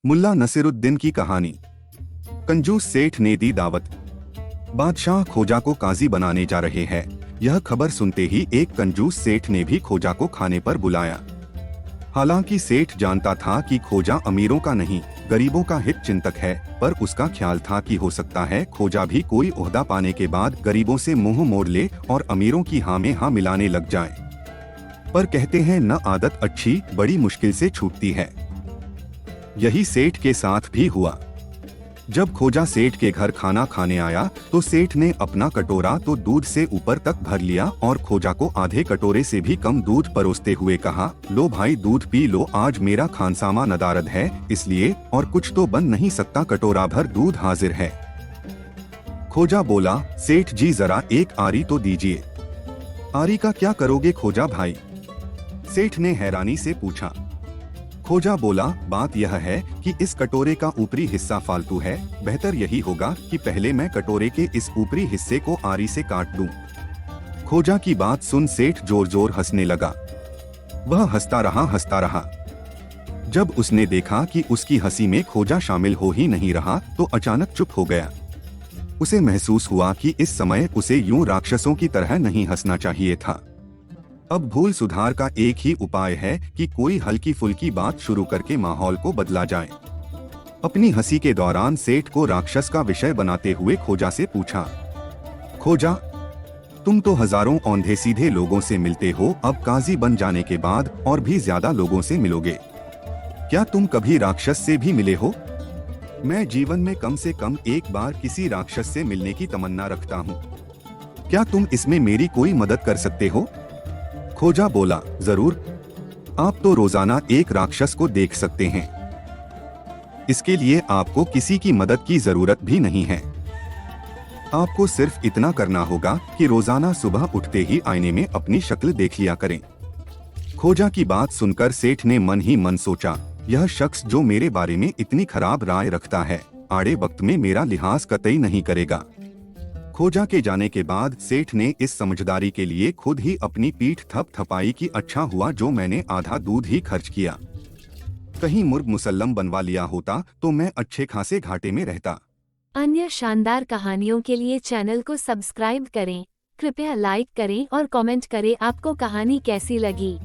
मुल्ला नसीरुद्दीन की कहानी। कंजूस सेठ ने दी दावत। बादशाह खोजा को काजी बनाने जा रहे हैं। यह खबर सुनते ही एक कंजूस सेठ ने भी खोजा को खाने पर बुलाया। हालांकि सेठ जानता था कि खोजा अमीरों का नहीं, गरीबों का हित चिंतक है, पर उसका ख्याल था कि हो सकता है खोजा भी कोई ओहदा पाने के बाद गरीबों से मुंह मोड़ ले और अमीरों की हाँ में हाँ मिलाने लग जाए। पर कहते हैं न आदत अच्छी बड़ी मुश्किल से छूटती है। यही सेठ के साथ भी हुआ। जब खोजा सेठ के घर खाना खाने आया तो सेठ ने अपना कटोरा तो दूध से ऊपर तक भर लिया और खोजा को आधे कटोरे से भी कम दूध परोसते हुए कहा, लो भाई दूध पी लो, आज मेरा खानसामा नदारद है इसलिए, और कुछ तो बन नहीं सकता, कटोरा भर दूध हाजिर है। खोजा बोला, सेठ जी जरा एक आरी तो दीजिए। आरी का क्या करोगे खोजा भाई? सेठ ने हैरानी से पूछा। खोजा बोला, बात यह है कि इस कटोरे का ऊपरी हिस्सा फालतू है, बेहतर यही होगा कि पहले मैं कटोरे के इस ऊपरी हिस्से को आरी से काट दूं। खोजा की बात सुन सेठ जोर जोर हंसने लगा। वह हंसता रहा। जब उसने देखा कि उसकी हंसी में खोजा शामिल हो ही नहीं रहा तो अचानक चुप हो गया। उसे महसूस हुआ कि इस समय उसे यूं राक्षसों की तरह नहीं हंसना चाहिए था। अब भूल सुधार का एक ही उपाय है कि कोई हल्की फुल्की बात शुरू करके माहौल को बदला जाए। अपनी हंसी के दौरान सेठ को राक्षस का विषय बनाते हुए खोजा से पूछा, खोजा तुम तो हजारों औंधे सीधे लोगों से मिलते हो, अब काजी बन जाने के बाद और भी ज्यादा लोगों से मिलोगे। क्या तुम कभी राक्षस से भी मिले हो? मैं जीवन में कम से कम एक बार किसी राक्षस से मिलने की तमन्ना रखता हूँ। क्या तुम इसमें मेरी कोई मदद कर सकते हो? खोजा बोला, जरूर, आप तो रोजाना एक राक्षस को देख सकते हैं। इसके लिए आपको किसी की मदद की जरूरत भी नहीं है। आपको सिर्फ इतना करना होगा कि रोजाना सुबह उठते ही आईने में अपनी शक्ल देख लिया करें। खोजा की बात सुनकर सेठ ने मन ही मन सोचा, यह शख्स जो मेरे बारे में इतनी खराब राय रखता है, आड़े वक्त में मेरा लिहाज कतई नहीं करेगा। खोजा के जाने के बाद सेठ ने इस समझदारी के लिए खुद ही अपनी पीठ थपथपाई कि अच्छा हुआ जो मैंने आधा दूध ही खर्च किया। कहीं मुर्ग मुसल्लम बनवा लिया होता तो मैं अच्छे खासे घाटे में रहता। अन्य शानदार कहानियों के लिए चैनल को सब्सक्राइब करें। कृपया लाइक करें और कमेंट करें आपको कहानी कैसी लगी।